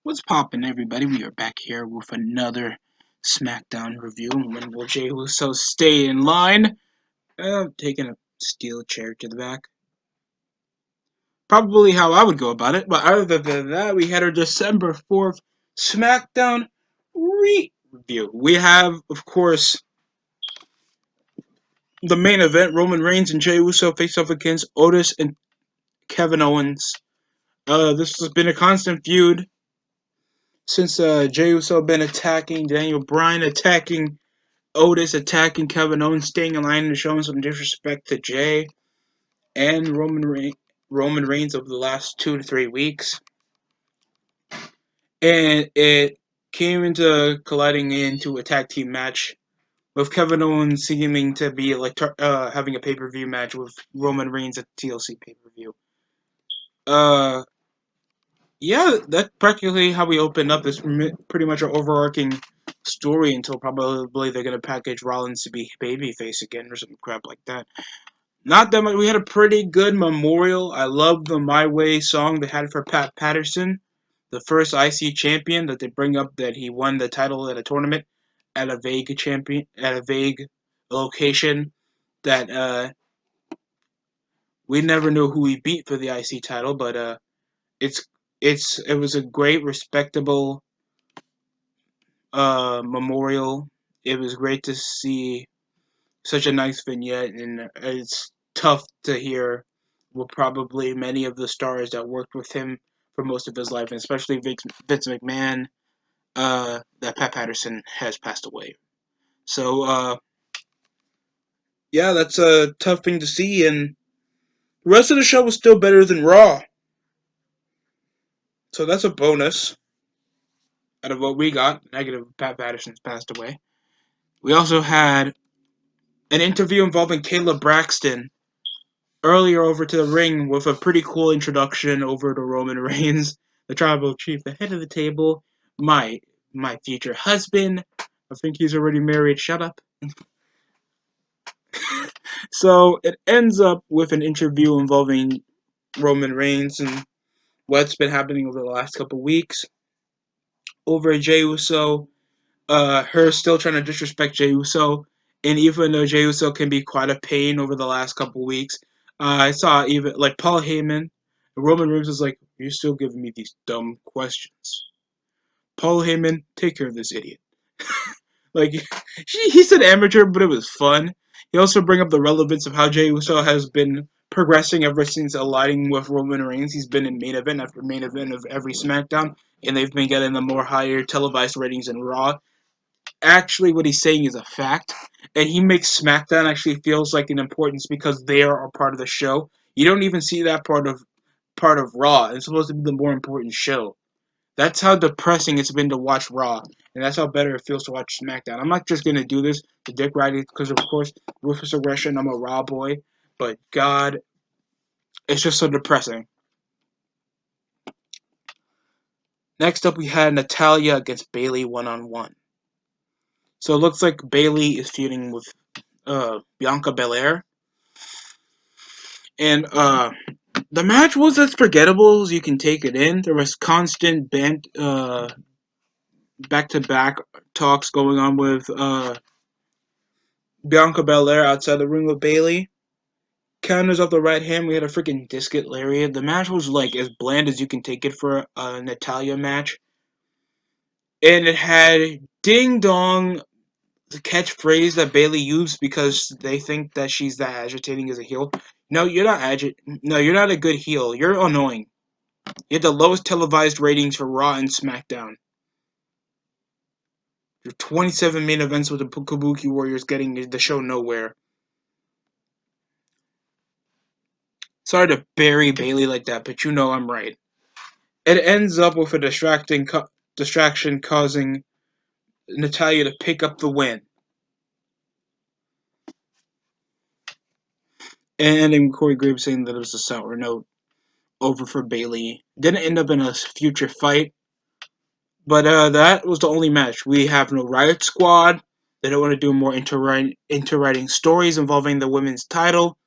What's poppin', everybody? We are back here with another Smackdown review. And when will Jey Uso stay in line? Taking a steel chair to the back. Probably how I would go about it. But other than that, we had our December 4th Smackdown review. We have, of course, the main event: Roman Reigns and Jey Uso face off against Otis and Kevin Owens. This has been a constant feud since Jey Uso been attacking Daniel Bryan, attacking Otis, attacking Kevin Owens, staying in line and showing some disrespect to Jay and Roman Reigns over the last 2 to 3 weeks. And it came into colliding into a tag team match with Kevin Owens seeming to be like having a pay-per-view match with Roman Reigns at the TLC pay-per-view. Yeah, that's practically how we open up this pretty much an overarching story until probably they're going to package Rollins to be babyface again or some crap like that. Not that much. We had a pretty good memorial. I love the My Way song they had for Pat Patterson, the first IC champion that they bring up that he won the title at a tournament at a vague location that we never knew who he beat for the IC title, but it's it was a great, respectable memorial. It was great to see such a nice vignette, and it's tough to hear. Well, probably many of the stars that worked with him for most of his life, and especially Vince McMahon, that Pat Patterson has passed away. So, yeah, that's a tough thing to see, and the rest of the show was still better than Raw. So that's a bonus out of what we got. Negative, Pat Patterson's passed away. We also had an interview involving Kayla Braxton earlier over to the ring with a pretty cool introduction over to Roman Reigns, the tribal chief, the head of the table, my future husband. I think he's already married. Shut up. So it ends up with an interview involving Roman Reigns and what's been happening over the last couple weeks over Jey Uso. Her still trying to disrespect Jey Uso, and even though Jey Uso can be quite a pain over the last couple weeks, I saw even like Paul Heyman, Roman Reigns was like, "You're still giving me these dumb questions." Paul Heyman, take care of this idiot. Like he's an amateur, but it was fun. He also bring up the relevance of how Jey Uso has been progressing ever since aligning with Roman Reigns. He's been in main event after main event of every SmackDown, and they've been getting the more higher televised ratings than Raw. Actually, what he's saying is a fact, and he makes SmackDown actually feels like an importance because they are a part of the show. You don't even see that part of Raw. It's supposed to be the more important show. That's how depressing it's been to watch Raw, and that's how better it feels to watch SmackDown. I'm not just gonna do this to dick ride it because, of course, ruthless aggression. I'm a Raw boy, but God, it's just so depressing. Next up, we had Natalya against Bayley 1-on-1. So it looks like Bayley is feuding with Bianca Belair, and the match was as forgettable as you can take it in. There was constant back-to-back talks going on with Bianca Belair outside the ring with Bayley. Counters off the right hand. We had a freaking discus lariat. The match was like as bland as you can take it for a Natalya match, and it had ding dong, the catchphrase that Bayley used because they think that she's that agitating as a heel. No, you're not No, you're not a good heel. You're annoying. You had the lowest televised ratings for Raw and SmackDown. Your 27 main events with the Kabuki Warriors getting the show nowhere. Sorry to bury Bayley like that, but you know I'm right. It ends up with a distraction causing Natalya to pick up the win. And then Corey Graves saying that it was a sour note over for Bayley. Didn't end up in a future fight, but that was the only match. We have no Riot Squad. They don't want to do more interwriting stories involving the women's title.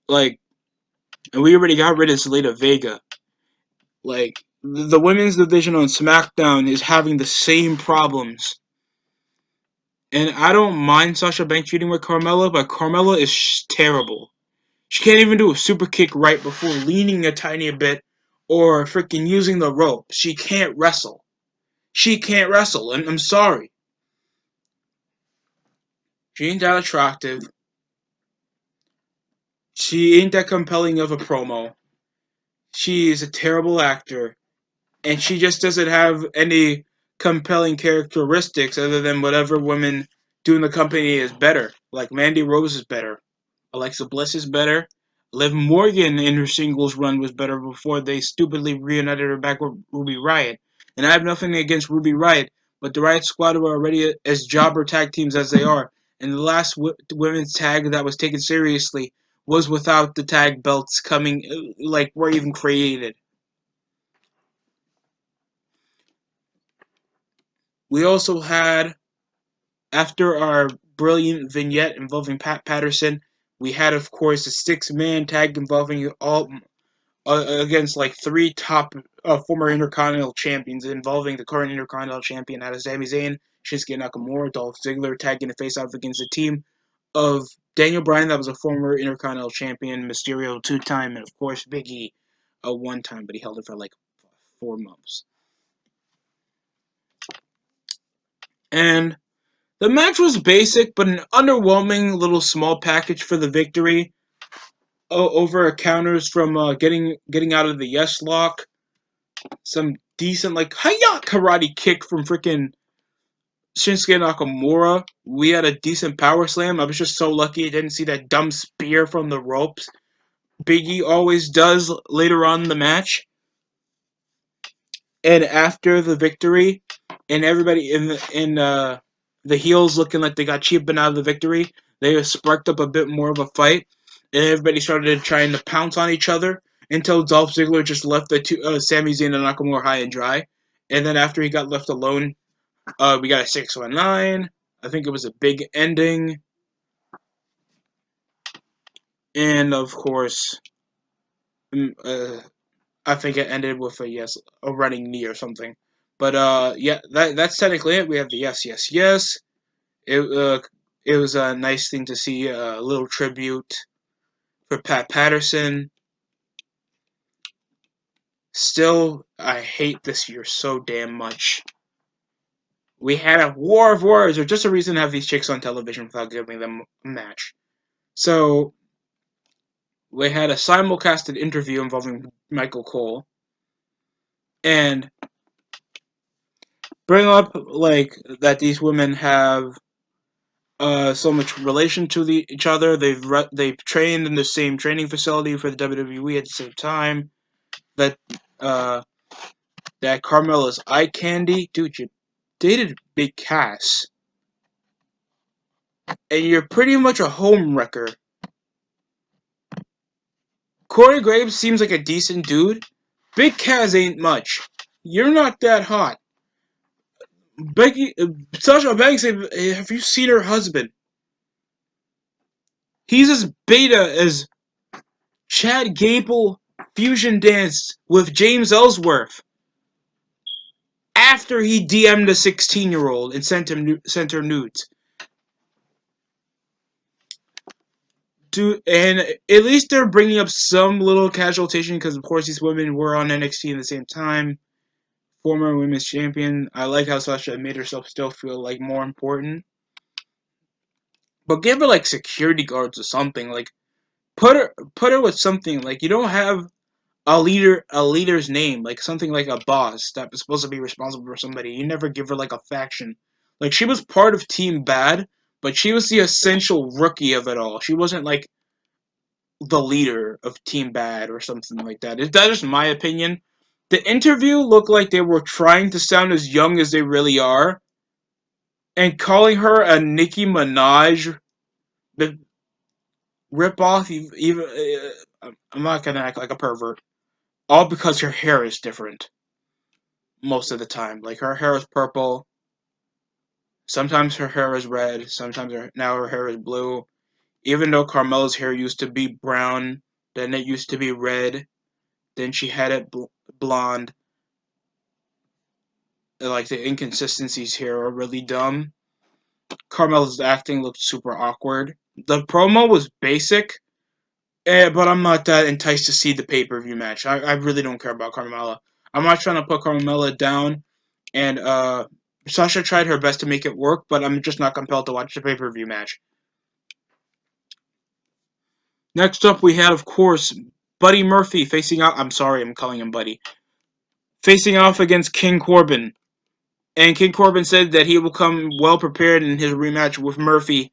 Like, and we already got rid of Zelina Vega. Like, the women's division on Smackdown is having the same problems. And I don't mind Sasha Banks feuding with Carmella, but Carmella is terrible. She can't even do a super kick right before leaning a tiny bit or freaking using the rope. She can't wrestle. She can't wrestle, and I'm sorry. She ain't that attractive. She ain't that compelling of a promo. She is a terrible actor, and she just doesn't have any compelling characteristics other than whatever women do in the company is better. Like Mandy Rose is better. Alexa Bliss is better. Liv Morgan in her singles run was better before they stupidly reunited her back with Ruby Riott. And I have nothing against Ruby Riott, but the Riott Squad were already as jobber tag teams as they are. And the last women's tag that was taken seriously was without the tag belts coming, like, were even created. We also had, after our brilliant vignette involving Pat Patterson, we had, of course, a six-man tag involving all against like three top former Intercontinental champions, involving the current Intercontinental champion, that is Sami Zayn, Shinsuke Nakamura, Dolph Ziggler, tagging the face-off against a team of Daniel Bryan, that was a former Intercontinental champion, Mysterio, two-time, and of course Big E, one-time, but he held it for like 4 months. And the match was basic, but an underwhelming little small package for the victory over counters from getting out of the yes lock. Some decent, like, hiya karate kick from freaking Shinsuke Nakamura. We had a decent power slam. I was just so lucky I didn't see that dumb spear from the ropes. Big E always does later on in the match. And after the victory, and everybody the heels looking like they got cheapened out of the victory, they sparked up a bit more of a fight, and everybody started trying to pounce on each other until Dolph Ziggler just left the two Sami Zayn and Nakamura high and dry. And then after he got left alone, we got a 619. I think it was a big ending, and of course, I think it ended with a running knee or something. But yeah, that's technically it. We have the yes, yes, yes. It it was a nice thing to see, a little tribute for Pat Patterson. Still, I hate this year so damn much. We had a War of Words, or just a reason to have these chicks on television without giving them a match. So we had a simulcasted interview involving Michael Cole, and bring up like that these women have so much relation to each other. They've trained in the same training facility for the WWE at the same time. That uh, that Carmella's eye candy, dude. You dated Big Cass, and you're pretty much a home wrecker. Corey Graves seems like a decent dude. Big Cass ain't much. You're not that hot. Sasha Banks, have you seen her husband? He's as beta as Chad Gable fusion danced with James Ellsworth after he DM'd a 16-year-old and sent her nudes. And at least they're bringing up some little casualtation because, of course, these women were on NXT at the same time. Former women's champion. I like how Sasha made herself still feel like more important. But give her like security guards or something. Like put her with something. Like, you don't have a leader's name, like something like a boss that was supposed to be responsible for somebody. You never give her like a faction. Like, she was part of Team Bad, but she was the essential rookie of it all. She wasn't like the leader of Team Bad or something like that. That is my opinion. The interview looked like they were trying to sound as young as they really are, and calling her a Nicki Minaj ripoff. Even I'm not gonna act like a pervert. All because her hair is different most of the time. Like, her hair is purple. Sometimes her hair is red. Now her hair is blue. Even though Carmella's hair used to be brown, then it used to be red, then she had it blonde. like the inconsistencies here are really dumb. Carmella's acting looked super awkward. The promo was basic, but I'm not that enticed to see the pay-per-view match. I really don't care about Carmella. I'm not trying to put Carmella down, and Sasha tried her best to make it work, but I'm just not compelled to watch the pay-per-view match. Next up, we had, of course, Buddy Murphy facing out. I'm sorry, I'm calling him Buddy. Facing off against King Corbin. And King Corbin said that he will come well prepared in his rematch with Murphy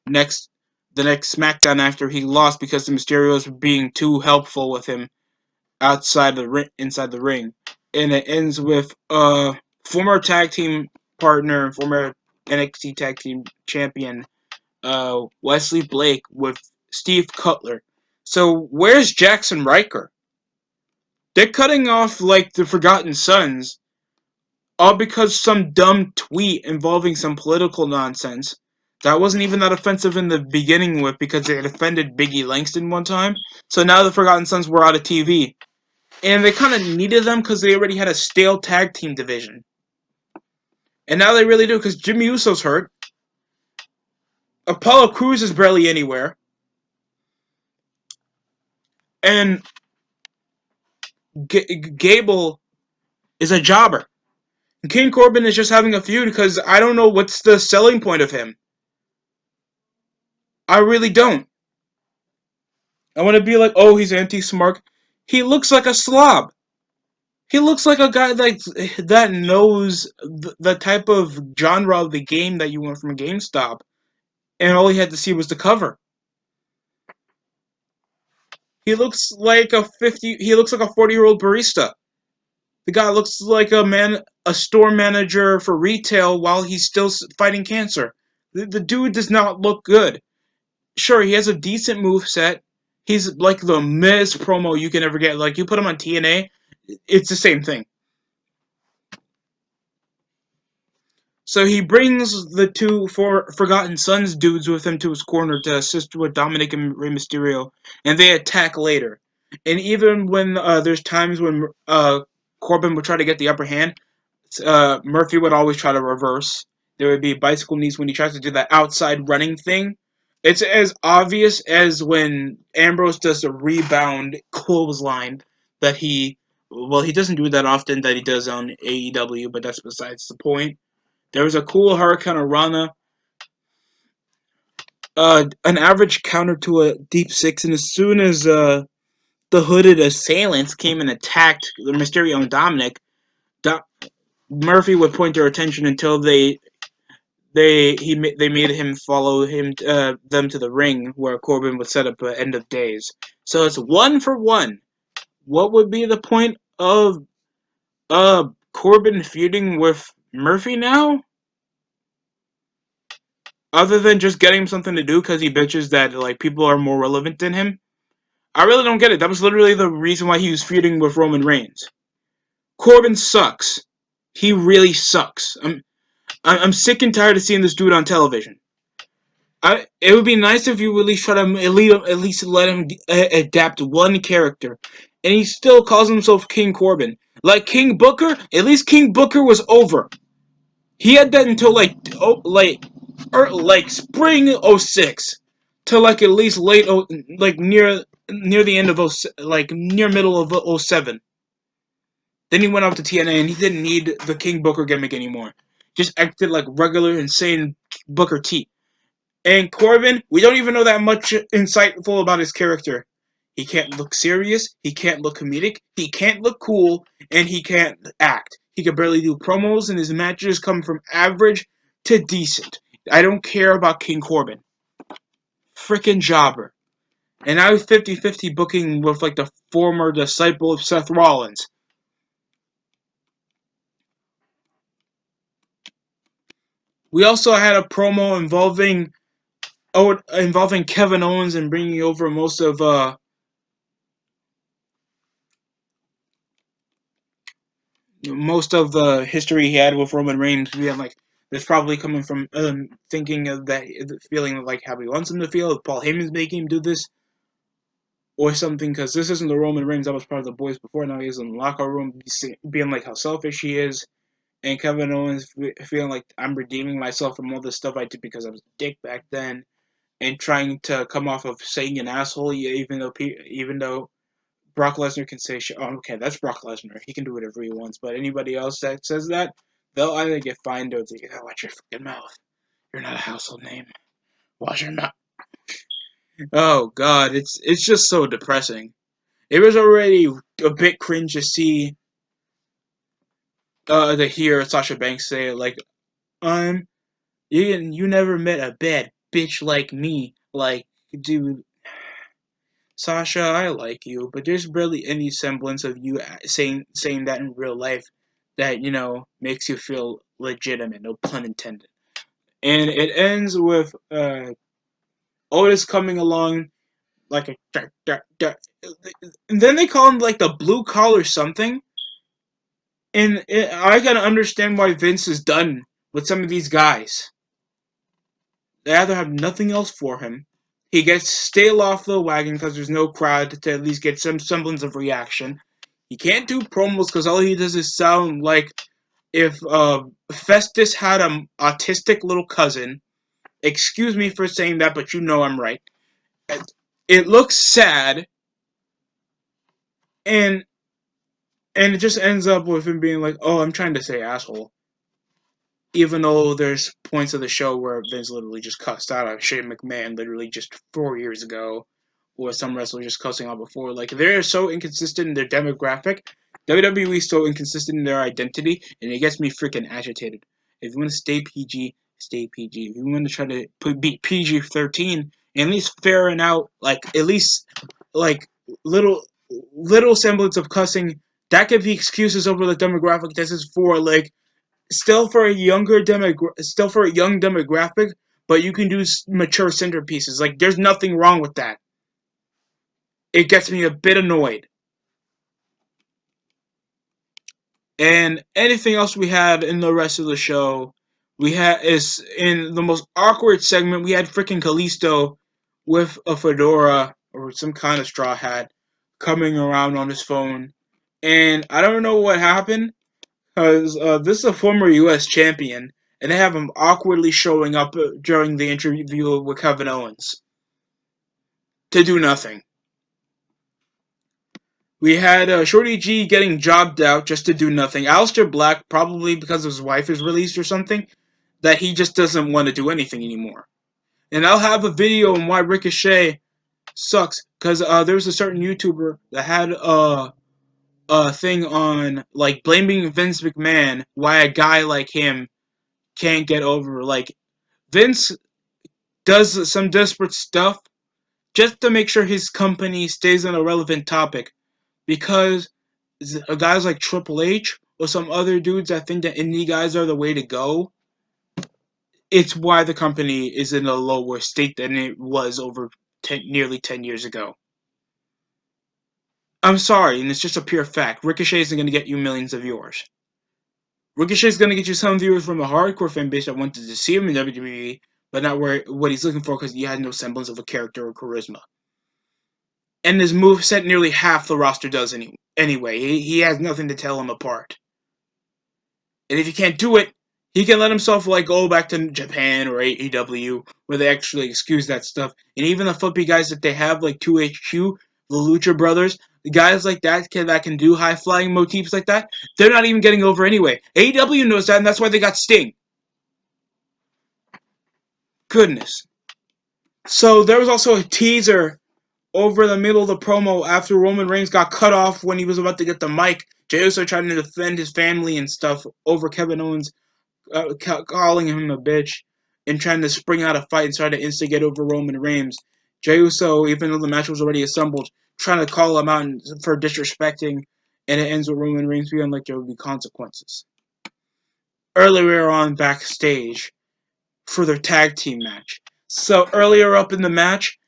the next Smackdown after he lost because the Mysterios were being too helpful with him inside the ring. And it ends with former tag team partner, former NXT tag team champion Wesley Blake with Steve Cutler. So where's Jackson Riker? They're cutting off like the Forgotten Sons, all because some dumb tweet involving some political nonsense. That wasn't even that offensive in the beginning with because it offended Biggie Langston one time. So now the Forgotten Sons were out of TV. And they kind of needed them because they already had a stale tag team division. And now they really do because Jimmy Uso's hurt. Apollo Crews is barely anywhere. And Gable is a jobber. King Corbin is just having a feud because I don't know what's the selling point of him. I really don't. I want to be like, oh, he's anti-smart. He looks like a slob. He looks like a guy that knows the type of genre of the game that you want from GameStop, and all he had to see was the cover. He looks like a 40-year-old barista. The guy looks like a store manager for retail while he's still fighting cancer. The dude does not look good. Sure, he has a decent move set. He's like the Miz promo you can ever get. Like you put him on TNA, it's the same thing. So he brings the two Forgotten Sons dudes with him to his corner to assist with Dominic and Rey Mysterio, and they attack later. And even when there's times when Corbin would try to get the upper hand, Murphy would always try to reverse. There would be bicycle knees when he tries to do that outside running thing. It's as obvious as when Ambrose does a rebound clothesline that he doesn't do that often that he does on AEW, but that's besides the point. There was a cool Hurricane Rana, an average counter to a deep six, and as soon as the hooded assailants came and attacked the Mysterio and Dominic, Murphy would point their attention until they made him follow them to the ring where Corbin would set up an end of days. So it's 1-for-1. What would be the point of Corbin feuding with Murphy now? Other than just getting him something to do because he bitches that like people are more relevant than him. I really don't get it. That was literally the reason why he was feuding with Roman Reigns. Corbin sucks. He really sucks. I'm sick and tired of seeing this dude on television. It would be nice if you at least try to at least let him adapt one character, and he still calls himself King Corbin. Like King Booker, at least King Booker was over. He had that until like spring '06 to like at least like near the end of like near middle of '07. Then he went off to TNA and he didn't need the King Booker gimmick anymore. Just acted like regular insane Booker T. And Corbin, we don't even know that much insightful about his character. He can't look serious, he can't look comedic, he can't look cool, and he can't act. He can barely do promos, and his matches come from average to decent. I don't care about King Corbin. Frickin' jobber. And I was 50-50 booking with like the former disciple of Seth Rollins. We also had a promo involving Kevin Owens and bringing over most of the history he had with Roman Reigns. We had like that's probably coming from thinking of that feeling like how he wants him to feel. If Paul Heyman's making him do this or something, because this isn't the Roman Reigns that was part of the boys before. Now he's in the locker room being like how selfish he is, and Kevin Owens feeling like I'm redeeming myself from all the stuff I did because I was a dick back then, and trying to come off of saying an asshole, even though Brock Lesnar can say shit. Oh, okay, that's Brock Lesnar. He can do whatever he wants. But anybody else that says that, they'll either get fined or they get, oh, watch your fucking mouth. You're not a household name. Watch your mouth. Oh God, it's just so depressing. It was already a bit cringe to see, to hear Sasha Banks say like, "I'm you never met a bad bitch like me." Like, dude, Sasha, I like you, but there's barely any semblance of you saying that in real life that makes you feel legitimate. No pun intended. And it ends with Otis coming along like a and then they call him like the blue collar something. And I gotta understand why Vince is done with some of these guys. They either have nothing else for him. He gets stale off the wagon because there's no crowd to at least get some semblance of reaction. He can't do promos because all he does is sound like if Festus had an autistic little cousin. Excuse me for saying that, but you know I'm right. It looks sad, and it just ends up with him being like, "Oh, I'm trying to say asshole." Even though there's points of the show where Vince literally just cussed out on Shane McMahon literally just 4 years ago, or some wrestler just cussing out before. Like, they're so inconsistent in their demographic. WWE is so inconsistent in their identity, and it gets me freaking agitated. If you want to stay PG, stay PG. If you want to try to beat PG-13, at least ferret out, like, at least, like, little semblance of cussing, that could be excuses over the demographic this is for, like, still for a young demographic, but you can do mature centerpieces. Like, there's nothing wrong with that. It gets me a bit annoyed. And anything else we had in the rest of the show, we had is in the most awkward segment. We had freaking Kalisto with a fedora or some kind of straw hat coming around on his phone, and I don't know what happened. Because this is a former U.S. champion, and they have him awkwardly showing up during the interview with Kevin Owens to do nothing. We had Shorty G getting jobbed out just to do nothing. Aleister Black, probably because his wife is released or something, that he just doesn't want to do anything anymore. And I'll have a video on why Ricochet sucks, because there was a certain YouTuber that had a thing on, like, blaming Vince McMahon, why a guy like him can't get over. Like, Vince does some desperate stuff just to make sure his company stays on a relevant topic, because guys like Triple H or some other dudes that think that indie guys are the way to go, it's why the company is in a lower state than it was over nearly 10 years ago. I'm sorry, and it's just a pure fact. Ricochet isn't going to get you millions of viewers. Ricochet is going to get you some viewers from a hardcore fan base that wanted to see him in WWE, but not what he's looking for because he had no semblance of a character or charisma. And his moveset nearly half the roster does anyway. He has nothing to tell him apart. And if he can't do it, he can let himself like go back to Japan or AEW where they actually excuse that stuff. And even the flippy guys that they have, like 2HQ, the Lucha Brothers, the guys like that can do high flying motifs like that, they're not even getting over anyway. AEW knows that, and that's why they got Sting. Goodness. So there was also a teaser over the middle of the promo after Roman Reigns got cut off when he was about to get the mic. Jey Uso trying to defend his family and stuff over Kevin Owens calling him a bitch and trying to spring out a fight and try to instigate over Roman Reigns. Jey Uso, even though the match was already assembled, trying to call him out for disrespecting, and it ends with Roman Reigns feeling like there would be consequences. Earlier on backstage for their tag team match. So earlier up in the match,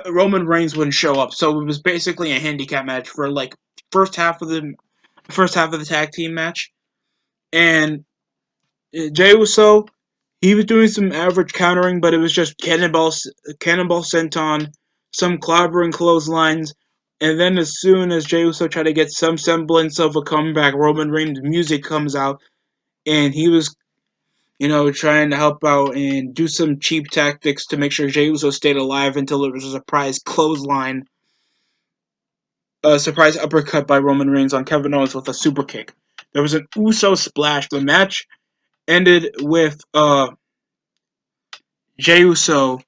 Roman Reigns wouldn't show up, so it was basically a handicap match for like first half of the tag team match, and Jey Uso, he was doing some average countering, but it was just cannonball senton, some clobbering clotheslines, and then as soon as Jey Uso tried to get some semblance of a comeback, Roman Reigns' music comes out, and he was, trying to help out and do some cheap tactics to make sure Jey Uso stayed alive until there was a surprise clothesline, a surprise uppercut by Roman Reigns on Kevin Owens with a super kick. There was an Uso splash. The match ended with Jey Uso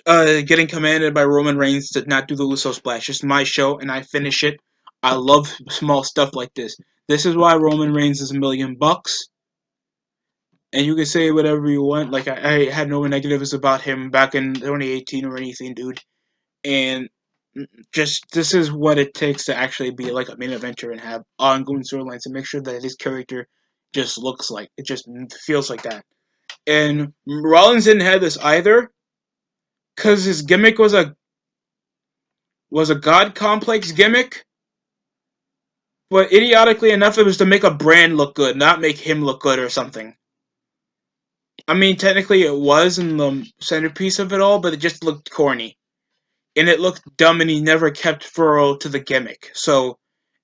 getting commanded by Roman Reigns to not do the Uso splash. It's my show, and I finish it. I love small stuff like this. This is why Roman Reigns is $1,000,000. And you can say whatever you want. Like, I had no negatives about him back in 2018 or anything, dude. And just, this is what it takes to actually be like a main eventer and have ongoing storylines and make sure that his character just looks like, it just feels like that. And Rollins didn't have this either, because his gimmick was a god complex gimmick, but idiotically enough, it was to make a brand look good, not make him look good or something. I mean, technically it was in the centerpiece of it all, but it just looked corny. And it looked dumb, and he never kept furrow to the gimmick. So,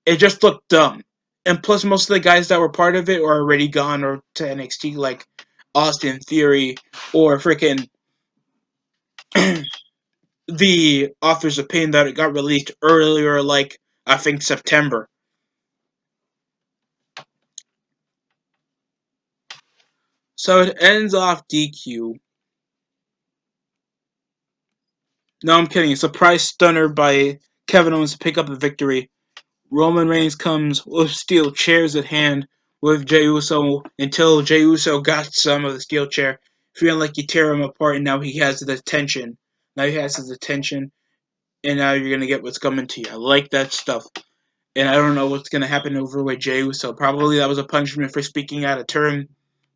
it just looked dumb. And plus, most of the guys that were part of it are already gone or to NXT, like Austin Theory or freaking the Authors of Pain that got released earlier, like, I think September. So it ends off DQ. No, I'm kidding. Surprise stunner by Kevin Owens to pick up the victory. Roman Reigns comes with steel chairs at hand with Jey Uso until Jey Uso got some of the steel chair, feeling like you tear him apart, and now he has the attention. Now he has his attention, and now you're going to get what's coming to you. I like that stuff. And I don't know what's going to happen over with Jey Uso. Probably that was a punishment for speaking out of turn,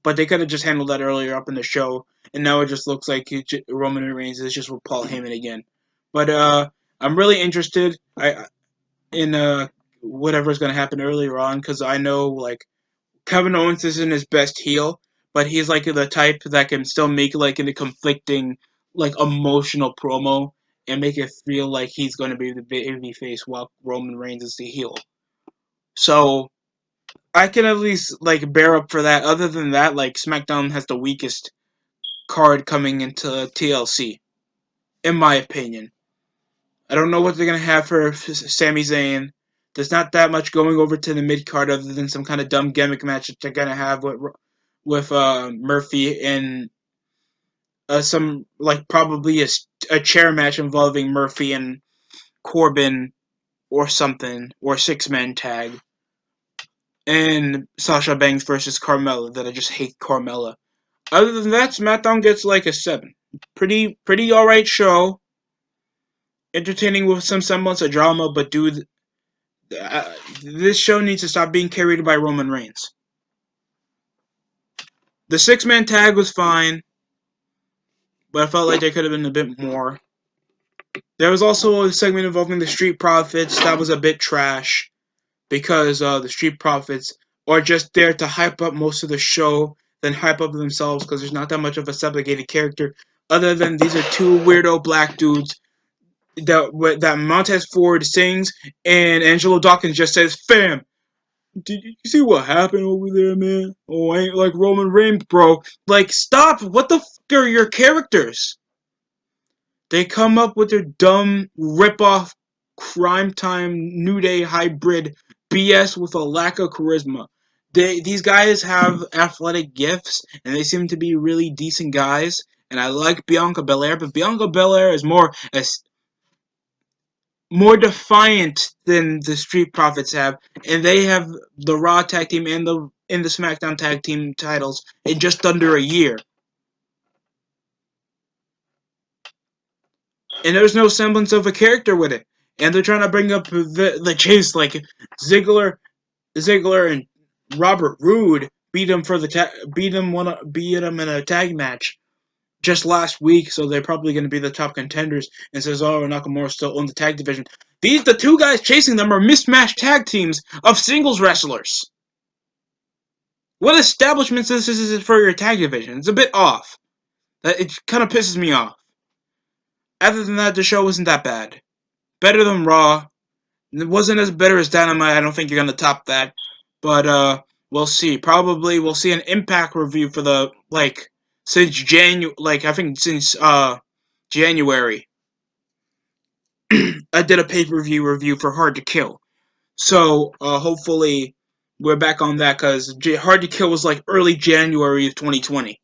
but they could have just handled that earlier up in the show, and now it just looks like Roman Reigns is just with Paul Heyman again. But I'm really interested in whatever's going to happen earlier on, because I know like Kevin Owens isn't his best heel, but he's like the type that can still make like a conflicting, like emotional promo and make it feel like he's going to be the baby face while Roman Reigns is the heel. So I can at least like bear up for that. Other than that, like SmackDown has the weakest card coming into TLC, in my opinion. I don't know what they're gonna have for Sami Zayn. There's not that much going over to the mid card other than some kind of dumb gimmick match that they're gonna have with Murphy and some like probably a chair match involving Murphy and Corbin or something, or 6-man tag. And Sasha Banks versus Carmella, that I just hate Carmella. Other than that, SmackDown gets like a 7. Pretty alright show. Entertaining with some semblance of drama, but dude, this show needs to stop being carried by Roman Reigns. The 6-man tag was fine, but I felt like there could have been a bit more. There was also a segment involving the Street Profits that was a bit trash, because the Street Profits are just there to hype up most of the show, then hype up themselves, because there's not that much of a subjugated character, other than these are two weirdo black dudes that Montez Ford sings, and Angelo Dawkins just says, "Fam, did you see what happened over there, man? Oh, I ain't like Roman Reigns, bro. Like, stop. What the fuck are your characters?" They come up with their dumb rip-off Crime Time New Day hybrid BS with a lack of charisma. These guys have athletic gifts, and they seem to be really decent guys. And I like Bianca Belair, but Bianca Belair is more defiant than the Street Profits have, and they have the Raw Tag Team and the SmackDown Tag Team titles in just under a year. And there's no semblance of a character with it. And they're trying to bring up the chase, like Ziggler and Robert Roode beat him in a tag match just last week, so they're probably going to be the top contenders. And Cesaro and Nakamura still own the tag division. The two guys chasing them are mismatched tag teams of singles wrestlers. What establishment this is for your tag division? It's a bit off. It kind of pisses me off. Other than that, the show wasn't that bad. Better than Raw. It wasn't as better as Dynamite. I don't think you're going to top that. But We'll see. Probably we'll see an Impact review for the since I think since January. I did a pay-per-view review for Hard to Kill. So hopefully we're back on that because Hard to Kill was like early January of 2020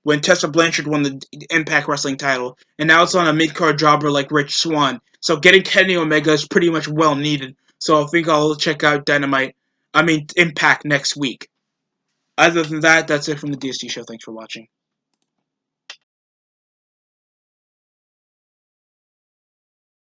when Tessa Blanchard won the Impact Wrestling title, and now it's on a mid-card jobber like Rich Swann. So getting Kenny Omega is pretty much well needed. So I think I'll check out Impact next week. Other than that, that's it from the DST show. Thanks for watching.